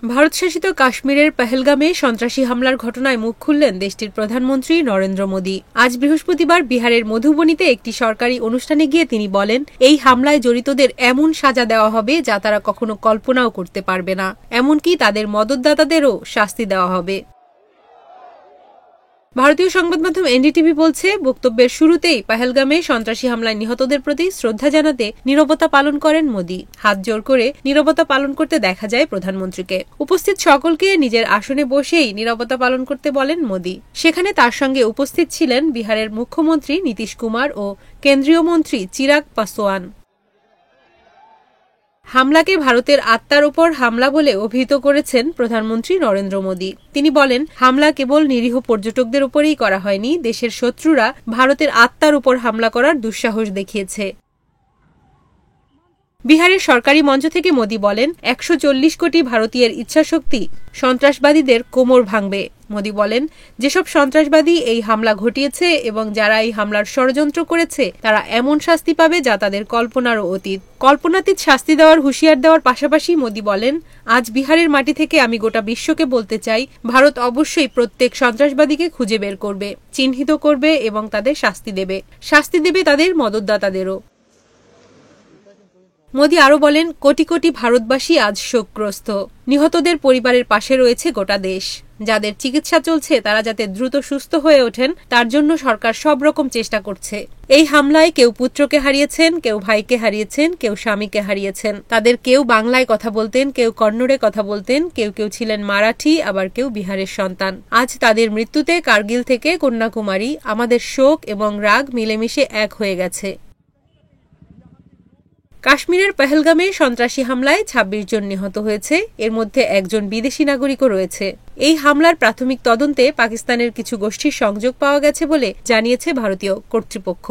ভারতশাসিত কাশ্মীরের পেহেলগামে সন্ত্রাসী হামলার ঘটনায় মুখ খুললেন দেশটির প্রধানমন্ত্রী নরেন্দ্র মোদী। আজ বৃহস্পতিবার বিহারের মধুবনীতে একটি সরকারি অনুষ্ঠানে গিয়ে তিনি বলেন, এই হামলায় জড়িতদের এমন সাজা দেওয়া হবে যা তারা কখনো কল্পনাও করতে পারবে না, এমনকি তাদের মদতদাতাদেরও শাস্তি দেওয়া হবে। ভারতীয় সংবাদ মাধ্যম এনডিটিভি বলছে, বক্তব্যের শুরুতেই পেহেলগামে সন্ত্রাসী হামলায় নিহতদের প্রতি শ্রদ্ধা জানাতে নীরবতা পালন করেন মোদী। হাত জোর করে নীরবতা পালন করতে দেখা যায় প্রধানমন্ত্রীকে। উপস্থিত সকলকে নিজের আসনে বসেই নীরবতা পালন করতে বলেন মোদী। সেখানে তার সঙ্গে উপস্থিত ছিলেন বিহারের মুখ্যমন্ত্রী নীতিশ কুমার ও কেন্দ্রীয় মন্ত্রী চিরাগ পাসোয়ান। হামলাকে ভারতের আত্মার ওপর হামলা বলে অভিহিত করেছেন প্রধানমন্ত্রী নরেন্দ্র মোদী। তিনি বলেন, হামলা কেবল নিরীহ পর্যটকদের উপরেই করা হয়নি, দেশের শত্রুরা ভারতের আত্মার উপর হামলা করার দুঃসাহস দেখিয়েছে। বিহারের সরকারি মঞ্চ থেকে মোদী বলেন, ১৪০ কোটি ভারতীয়ের ইচ্ছাশক্তি সন্ত্রাসবাদীদের কোমর ভাঙবে। মোদী বলেন, যেসব সন্ত্রাসবাদী এই হামলা ঘটিয়েছে এবং যারা এই হামলার ষড়যন্ত্র করেছে তারা এমন শাস্তি পাবে যা তাদের কল্পনারও অতীত। কল্পনাতীত শাস্তি দেওয়ার হুঁশিয়ার দেওয়ার পাশাপাশি মোদী বলেন, আজ বিহারের মাটি থেকে আমি গোটা বিশ্বকে বলতে চাই, ভারত অবশ্যই প্রত্যেক সন্ত্রাসবাদীকে খুঁজে বের করবে, চিহ্নিত করবে এবং তাদের শাস্তি দেবে তাদের মদতদাতাদেরও। মোদী আরও বলেন, কোটি কোটি ভারতবাসী আজ শোকগ্রস্ত। নিহতদের পরিবারের পাশে রয়েছে গোটা দেশ। যাদের চিকিৎসা চলছে তারা যাতে দ্রুত সুস্থ হয়ে ওঠেন তার জন্য সরকার সব রকম চেষ্টা করছে। এই হামলায় কেউ পুত্রকে হারিয়েছেন, কেউ ভাইকে হারিয়েছেন, কেউ স্বামীকে হারিয়েছেন। তাদের কেউ বাংলায় কথা বলতেন, কেউ কন্নড়ে কথা বলতেন, কেউ কেউ ছিলেন মারাঠি, আবার কেউ বিহারের সন্তান। আজ তাদের মৃত্যুতে কার্গিল থেকে কন্যাকুমারী আমাদের শোক এবং রাগ মিলেমিশে এক হয়ে গেছে। কাশ্মীরের পেহেলগামে সন্ত্রাসী হামলায় ২৬ জন নিহত হয়েছে, এর মধ্যে একজন বিদেশি নাগরিকও রয়েছে। এই হামলার প্রাথমিক তদন্তে পাকিস্তানের কিছু গোষ্ঠীর সংযোগ পাওয়া গেছে বলে জানিয়েছে ভারতীয় কর্তৃপক্ষ।